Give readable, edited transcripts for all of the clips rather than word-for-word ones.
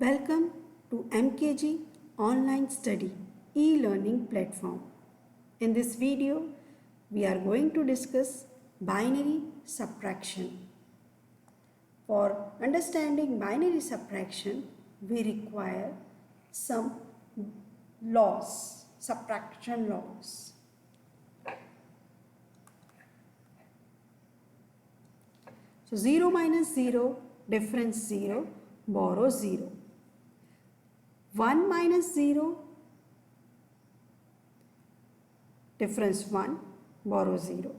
Welcome to MKG Online Study e-learning platform. In this video, we are going to discuss binary subtraction. For understanding binary subtraction, we require some laws, subtraction laws. So 0 minus 0, difference 0, borrow 0. 1 minus 0, difference 1, borrow 0.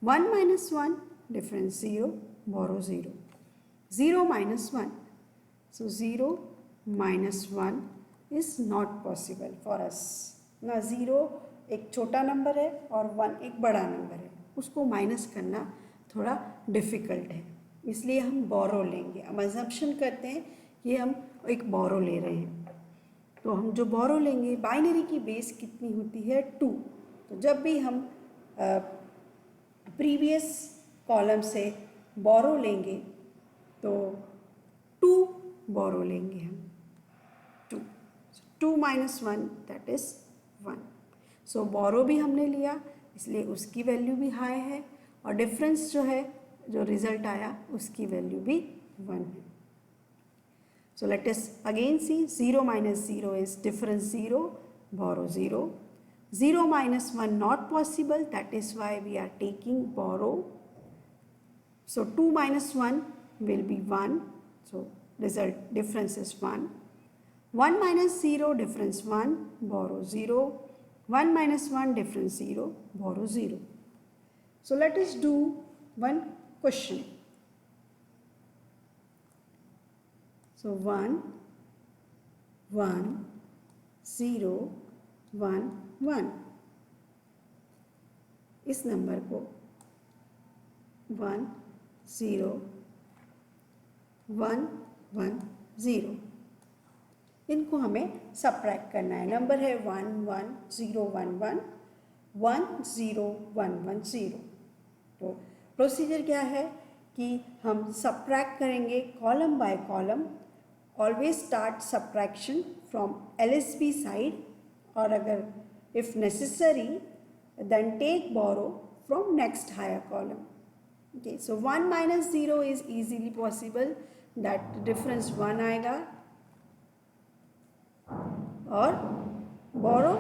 1 minus 1, difference 0, borrow 0. 0 minus 1. So 0 minus 1 is not possible for us. ना 0 एक छोटा number है और 1 एक बड़ा number है, उसको minus करना थोड़ा डिफ़िकल्ट है, इसलिए हम बोरो लेंगे. हम अजम्पशन करते हैं कि हम एक बोरो ले रहे हैं, तो हम जो बोरो लेंगे, बाइनरी की बेस कितनी होती है 2. तो जब भी हम प्रीवियस कॉलम से बोरो लेंगे तो 2 बोरो लेंगे हम. 2 माइनस 1 दैट इज़ 1. सो बोरो भी हमने लिया, इसलिए उसकी वैल्यू भी हाई है और डिफरेंस जो है, जो रिजल्ट आया उसकी वैल्यू भी 1 है. So let us again see 0 minus 0 is difference 0, borrow 0. 0 minus 1 not possible, that is why we are taking borrow. So 2 minus 1 will be 1, so result difference is 1. 1 minus 0, difference 1, borrow 0. 1 minus 1, difference 0, borrow 0. So let us do one question. So 1, 1, 0, 1, 1. इस number को 1, 0, 1, 1, 0 इनको हमें subtract करना है. Number है 1, 1, 0, 1, 1, 1, 0, 1, 1, 0. तो procedure क्या है कि हम सब्ट्रैक्ट करेंगे column by column. Always start subtraction from LSB side, or अगर if necessary then take borrow from next higher column. Okay, so 1 minus 0 is easily possible, that difference 1 आएगा और borrow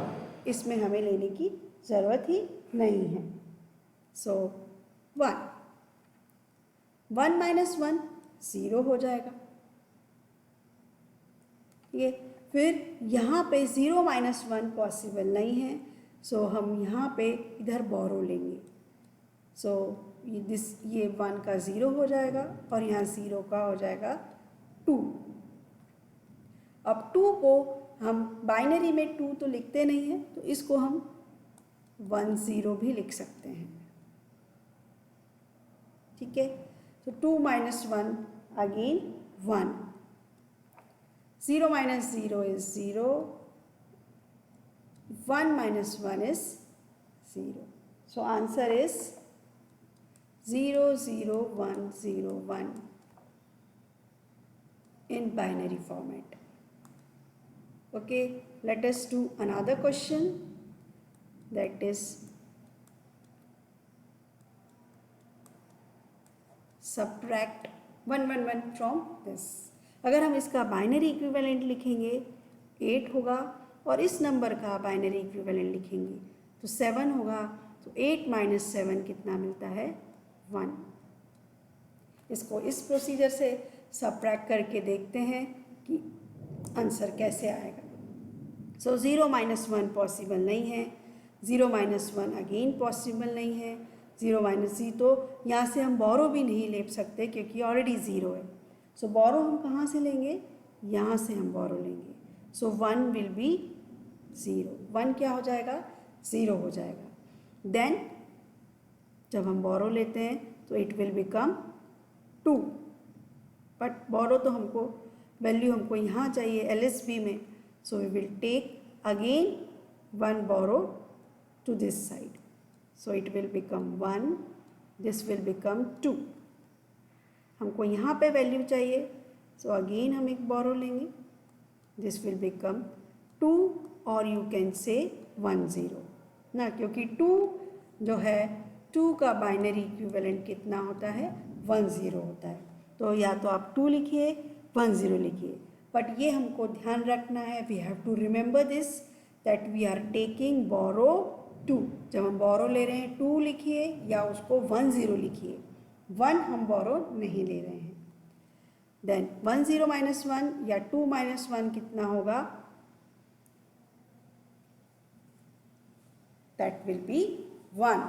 इसमें हमें लेने की ज़रूरत ही नहीं है. So 1 minus 1 0 हो जाएगा. ये फिर यहाँ पे 0 माइनस 1 पॉसिबल नहीं है, सो हम यहाँ पे इधर बोरो लेंगे. सो ये 1 का 0 हो जाएगा और यहाँ 0 का हो जाएगा 2. अब 2 को हम बाइनरी में 2 तो लिखते नहीं हैं, तो इसको हम 1 0 भी लिख सकते हैं. ठीक है, तो 2 minus 1 again 1. 0 minus 0 is 0. 1 minus 1 is 0. So answer is 0, 0, 1, 0, 1 in binary format. Okay, let us do another question, that is subtract 1, 1, 1 from this. अगर हम इसका बाइनरी इक्विवेलेंट लिखेंगे 8 होगा और इस नंबर का बाइनरी इक्विवेलेंट लिखेंगे तो 7 होगा. तो 8 माइनस 7 कितना मिलता है 1. इसको इस प्रोसीजर से सब्ट्रैक्ट करके देखते हैं कि आंसर कैसे आएगा. सो 0 माइनस 1 पॉसिबल नहीं है. 0 माइनस 1 अगेन पॉसिबल नहीं है. 0 माइनस 0 तो यहाँ से हम बोरो भी नहीं ले सकते क्योंकि ऑलरेडी 0 है. सो बोरो हम कहाँ से लेंगे, यहाँ से हम बोरो लेंगे. सो 1 विल बी 0. 1 क्या हो जाएगा 0 हो जाएगा. देन जब हम बोरो लेते हैं तो it will become 2. But borrow तो हमको वैल्यू हमको यहाँ चाहिए LSB में, so we will take again 1 borrow to this side. So it will become 1, this will become 2. हमको यहाँ पे वैल्यू चाहिए, सो अगेन हम एक बोरो लेंगे. दिस विल बिकम 2 और यू कैन से 10 ना, क्योंकि 2 जो है 2 का बाइनरी इक्विवेलेंट कितना होता है 10 होता है। तो या तो आप 2 लिखिए 10 लिखिए, बट ये हमको ध्यान रखना है, we have to remember this that we are taking borrow 2। जब हम बोरो ले रहे हैं 2 लिखिए या उसको 10 लिखिए, 1 हम बोरो नहीं ले रहे हैं। देन 10 माइनस 1 या 2 माइनस 1 कितना होगा, दैट विल बी 1।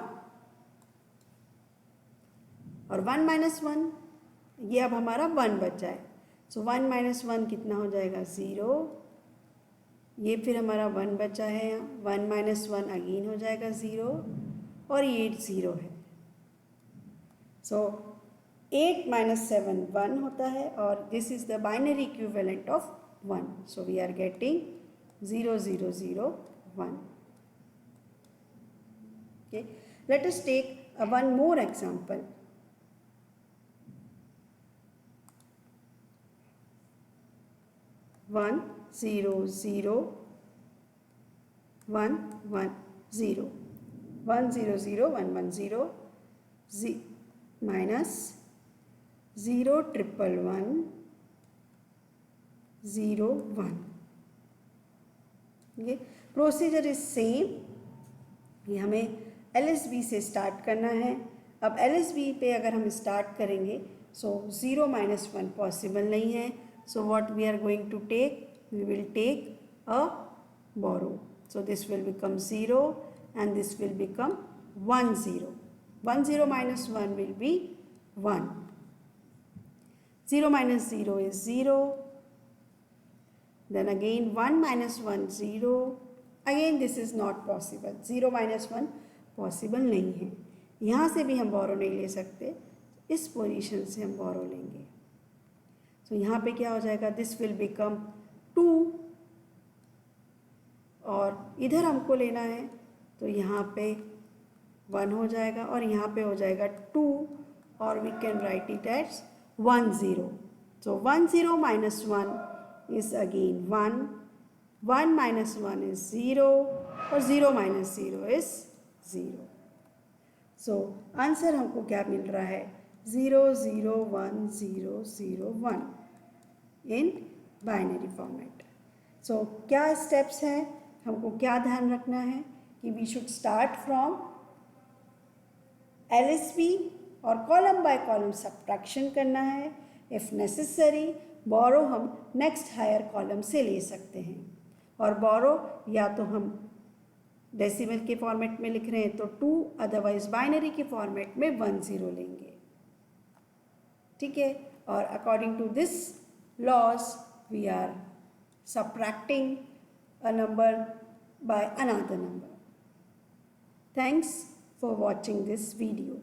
और 1 माइनस 1 ये अब हमारा 1 बचा है, सो 1 माइनस 1 कितना हो जाएगा 0। ये फिर हमारा 1 बचा है, 1 माइनस 1 अगेन हो जाएगा 0 और ये 0 है। सो 8 माइनस 7 1 होता है और this is the binary equivalent of 1। So we are getting 0 0 0 1। Okay, let us take one more example. 1 0 0 1 1 0 1 0 0 1 1 0 minus 0 triple 1 0 1। ये प्रोसीजर इज सेम, ये हमें LSB से स्टार्ट करना है। अब LSB पे अगर हम स्टार्ट करेंगे सो 0 माइनस 1 पॉसिबल नहीं है, so what we are going to take, we will take a borrow. So this will become 0 and this will become 1 0। 1 0 minus 1 will be 1। 0 minus 0 is 0. Then again 1 minus 1 0. Again this is not possible. 0 minus 1 possible नहीं है। यहाँ से भी हम बोरो नहीं ले सकते, इस पोजीशन से हम बोरो लेंगे। तो यहाँ पे क्या हो जाएगा, दिस विल बिकम 2 और इधर हमको लेना है तो यहाँ पे 1 हो जाएगा और यहाँ पे हो जाएगा 2 और we can write it as 1 0। So 1 0 minus 1 is again 1, 1 minus 1 is 0 और 0 माइनस 0 इज 0। सो आंसर हमको क्या मिल रहा है, 0 0 1 0 0 1 इन बाइनरी फॉर्मेट। सो क्या स्टेप्स हैं, हमको क्या ध्यान रखना है कि we should start from LSB और कॉलम बाय कॉलम सब्ट्रैक्शन करना है। इफ़ नेसेसरी बोरो हम नेक्स्ट हायर कॉलम से ले सकते हैं, और बोरो या तो हम डेसिमल के फॉर्मेट में लिख रहे हैं तो 2, अदरवाइज बाइनरी के फॉर्मेट में 1 0 लेंगे। ठीक है, और according to this laws we are subtracting a number by another number. Thanks for watching this video.